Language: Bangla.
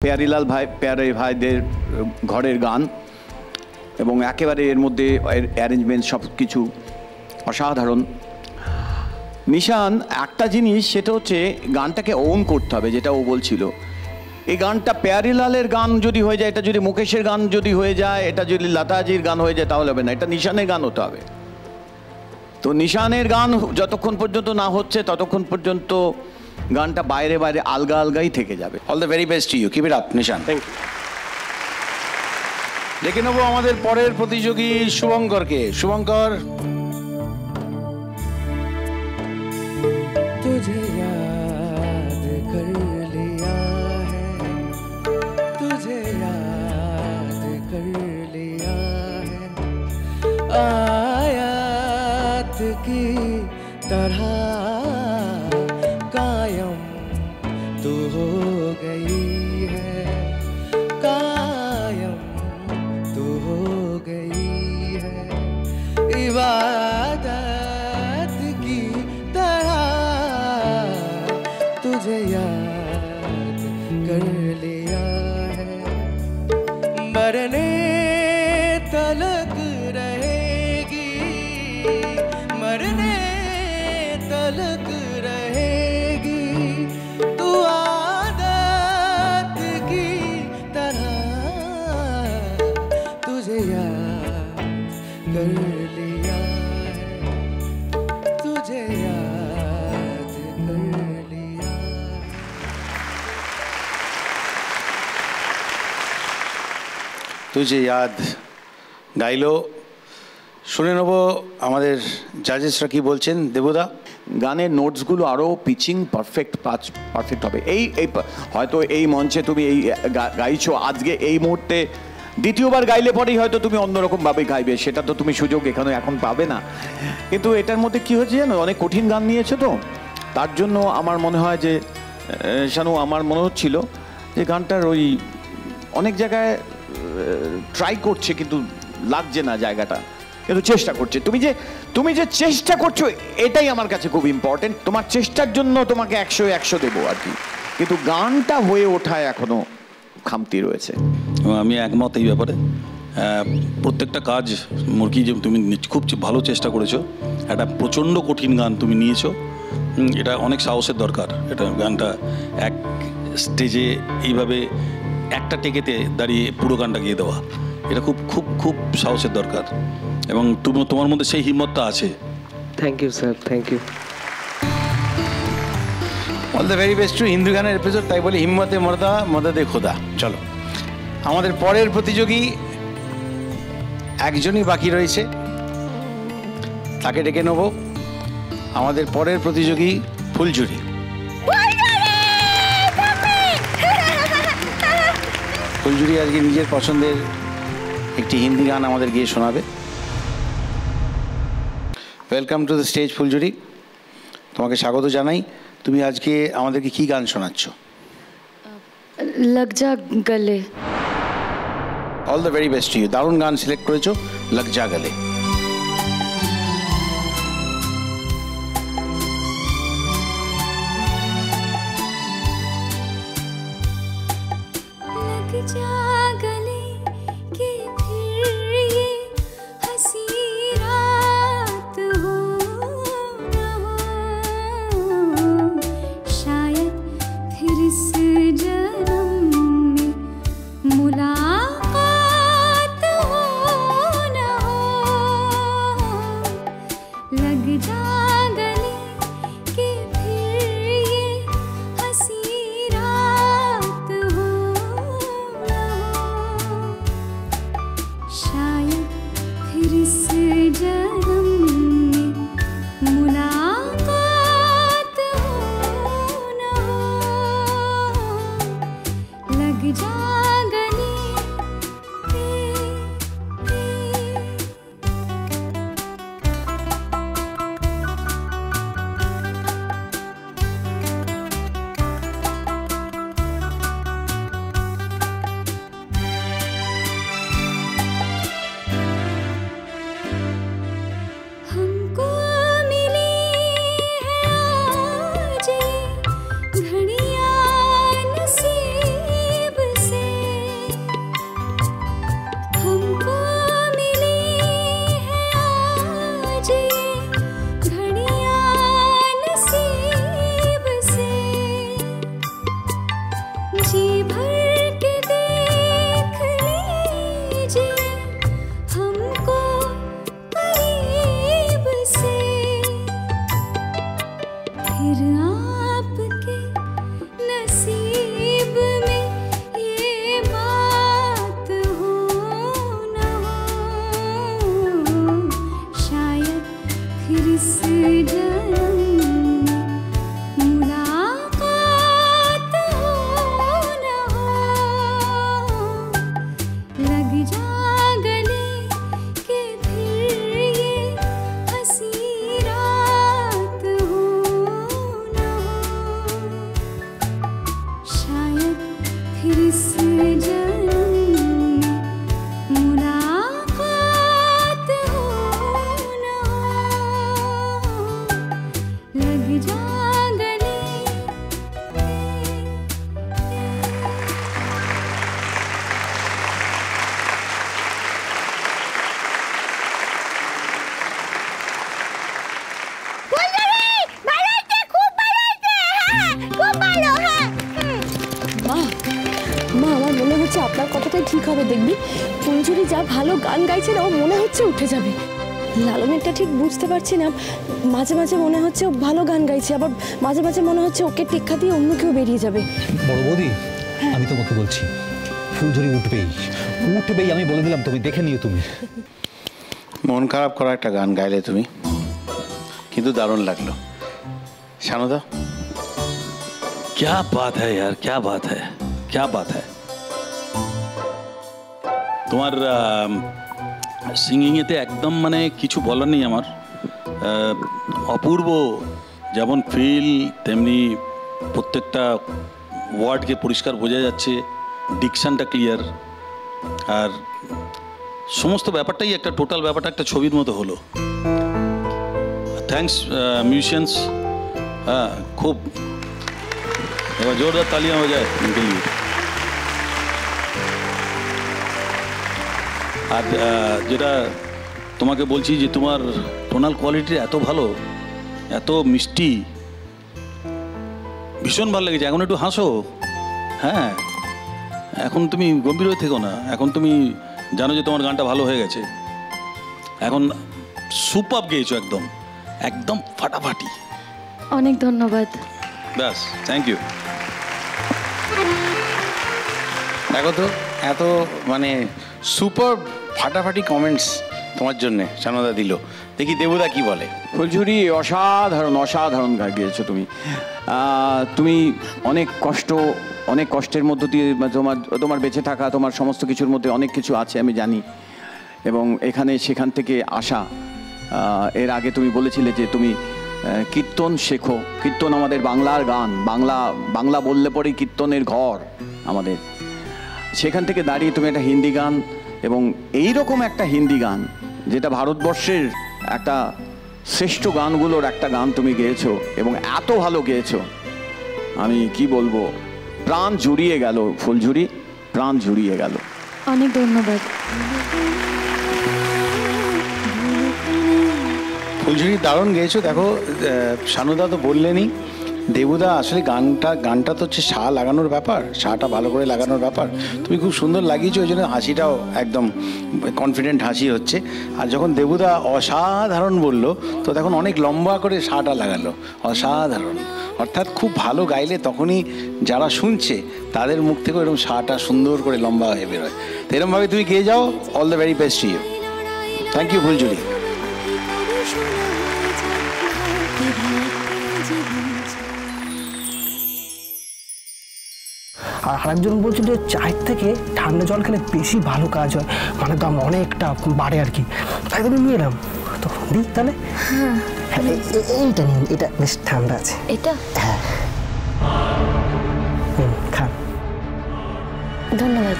প্যারিলাল ভাই প্যারে ভাইদের ঘরের গান এবং একেবারে এর মধ্যে অ্যারেঞ্জমেন্ট সব কিছু অসাধারণ। নিশান একটা জিনিস, সেটা হচ্ছে গানটাকে ওন করতে হবে, যেটা ও বলছিল। এই গানটা প্যারিলালের গান যদি হয়ে যায়, এটা যদি মুকেশের গান যদি হয়ে যায়, এটা যদি লতাজির গান হয়ে যায়, তাহলে হবে না, এটা নিশানের গান হতে হবে। তো নিশানের গান যতক্ষণ পর্যন্ত না হচ্ছে ততক্ষণ পর্যন্ত গানটা বাইরে বাইরে আলগা আলগাই থেকে যাবে। All the very best to you, keep it up Nishan. Thank you. দেখে নেবো আমাদের পরের প্রতিযোগী শুভঙ্করকে। শুভঙ্কর, तुझे याद कर लिया है, तुझे याद कर लिया है, आयात की तरह कायम तू हो गई है, कायम तू हो गई है, इबादत की तरह तुझे याद कर लिया है, मरने तलक रहेगी, मरने तलक रहेगी, तू आदत की तरह तुझे याद कर लिया है, तुझे याद कर लिया। তুঝে ইয়াদ গাইলো। শুনে নেবো আমাদের জাজেসরা কি বলছেন। দেবুদা, গানের নোটসগুলো আরও পিচিং পারফেক্ট হবে। এই হয়তো এই মঞ্চে তুমি এই গাইছো আজকে এই মুহূর্তে, দ্বিতীয়বার গাইলে পরেই হয়তো তুমি অন্যরকমভাবে গাইবে, সেটা তো তুমি সুযোগ এখন পাবে না। কিন্তু এটার মধ্যে কী হয়েছে জানো, অনেক কঠিন গান নিয়েছো তো, তার জন্য আমার মনে হয় যে শানু, আমার মনে হচ্ছিল যে গানটার ওই অনেক জায়গায় ট্রাই করছে কিন্তু লাগছে না জায়গাটা, কিন্তু চেষ্টা করছে। তুমি যে চেষ্টা করছো এটাই আমার কাছে খুব ইম্পর্টেন্ট। তোমার চেষ্টার জন্য তোমাকে 100 দেবো আর কি, কিন্তু গানটা হয়ে ওঠায় এখনো খামতি রয়েছে। আমি একমত এই ব্যাপারে। প্রত্যেকটা কাজ মুরগি যে তুমি খুব ভালো চেষ্টা করেছো, একটা প্রচণ্ড কঠিন গান তুমি নিয়েছো, এটা অনেক সাহসের দরকার। এটা গানটা এক স্টেজে এইভাবে একটা টেকেতে দাঁড়িয়ে পুরো গানটা গিয়ে দেওয়া, এটা খুব খুব খুব সাহসের দরকার, এবং তোমার মধ্যে সেই হিম্মতটা আছে। Thank you sir, thank you. All the very best to Hindu গানের এপিসোড, তাই বলি হিম্মতে মর্দা মদদে খোদা। চলো, আমাদের পরের প্রতিযোগী একজনই বাকি রয়েছে, তাকে ডেকে নেব। আমাদের পরের প্রতিযোগী ফুলঝুরি। ফুলঝুরি আজকে নিজের পছন্দের একটি হিন্দি গান আমাদের গিয়ে শোনাবে। ওয়েলকাম টু দ্য স্টেজ ফুলঝুরি, তোমাকে স্বাগত জানাই। তুমি আজকে আমাদেরকে কি গান শোনাচ্ছ? লগ যা গলে। All the very best to you, দারুণ গান সিলেক্ট করেছো, লগ যা গলে। भर के देख लीजिए हमको करीब से, फिर आपके नसीब में ये बात हो न हो, शायद फिर इस जन्म में मुलाकात हो न हो, लग जा गले के फिर ये हंसी रात हो न हो, शायद फिर इस जन्म में मुलाकात हो न हो, लग जा गले। মা মা আমার মনে হচ্ছে আপনার কথাটাই ঠিক হবে, দেখবি ফুলঝুরি যা ভালো গান গাইছে না, ও মনে হচ্ছে উঠে যাবে। লালনেরটা ঠিক বুঝতে পারছি না, মাঝে মাঝে মনে হচ্ছে ও ভালো গান গাইছে, আবার মাঝে মাঝে মনে হচ্ছে ওকে টেক্কা দিয়ে অন্য কেউ বেরিয়ে যাবে। বড় বৌদি, আমি তোমাকে বলছি ফুলঝুরি উঠবেই, আমি বলে দিলাম, তুমি দেখে নিও। তুমি মন খারাপ করা একটা গান গাইলে তুমি, কিন্তু দারুণ লাগলো। শানুদা, क्या बात है यार, क्या बात है, क्या बात है। তোমার সিঙ্গিংয়েতে একদম মানে কিছু বলার নেই আমার। অপূর্ব, যেমন ফিল তেমনি প্রত্যেকটা ওয়ার্ডকে পরিষ্কার বোঝা যাচ্ছে, ডিকশনটা ক্লিয়ার, আর সমস্ত ব্যাপারটাই একটা টোটাল ব্যাপারটা একটা ছবির মতো হলো। Thanks musicians. হ্যাঁ, খুব এবার জোরদার তালিয়া হয়ে যায় উনকে লিয়ে। আর যেটা তোমাকে বলছি যে তোমার টোনাল কোয়ালিটি এত ভালো, এত মিষ্টি, ভীষণ ভালো লেগেছে। এখন একটু হাসো, হ্যাঁ, এখন তুমি গম্ভীর হয়ে থেকো না, এখন তুমি জানো যে তোমার গানটা ভালো হয়ে গেছে, এখন সুপার গেয়েছো, একদম একদম ফাটাফাটি। অনেক ধন্যবাদ। ব্যাস, থ্যাংক ইউ। দেখো তো, এত মানে সুপার ফাটাফাটি কমেন্টস তোমার জন্যে শানুদা দিল। দেখি দেবুদা কি বলে। ফুলঝুরি অসাধারণ অসাধারণ গান গেয়েছো তুমি। তুমি অনেক কষ্টের মধ্য দিয়ে তোমার বেঁচে থাকা, তোমার সমস্ত কিছুর মধ্যে অনেক কিছু আছে আমি জানি, এবং সেখান থেকে আসা। এর আগে তুমি বলেছিলে যে তুমি কীর্তন শেখো, কীর্তন আমাদের বাংলার গান, বাংলা বললে পরেই কীর্তনের ঘর আমাদের। সেখান থেকে দাঁড়িয়ে তুমি একটা হিন্দি গান, এবং এই রকম একটা হিন্দি গান যেটা ভারতবর্ষের একটা শ্রেষ্ঠ গানগুলোর একটা গান তুমি গেয়েছো, এবং এত ভালো গেয়েছো, আমি কি বলবো, প্রাণ জুড়িয়ে গেল ফুলঝুরি, প্রাণ জুড়িয়ে গেল। অনেক ধন্যবাদ। ফুলঝুরি দারুণ গেয়েছো। দেখো শানুদা তো বললেনই, দেবুদা আসলে গানটা তো হচ্ছে সা লাগানোর ব্যাপার, সাটা ভালো করে লাগানোর ব্যাপার। তুমি খুব সুন্দর লাগিয়েছো, ওই জন্য হাসিটাও একদম কনফিডেন্ট হাসি হচ্ছে। আর যখন দেবুদা অসাধারণ বললো, তো তখন অনেক লম্বা করে সাটা লাগালো, অসাধারণ। অর্থাৎ খুব ভালো গাইলে তখনই যারা শুনছে তাদের মুখ থেকে এরকম সাটা সুন্দর করে লম্বা হয়ে বেরোয়। তো এরকমভাবে তুমি গিয়ে যাও। All the very best to you. Thank you Phuljhuri. আর আরেকজন বলছিল যে চায়ের থেকে ঠান্ডা জল খেলে বেশি ভালো কাজ হয়, মানে দাম অনেকটা বাড়ে আর কি, তাই জন্য নিয়ে এলাম। তো দিই তাহলে। এইটা নিন, এটা বেশ ঠান্ডা আছে। এটা? হ্যাঁ, খান। ধন্যবাদ।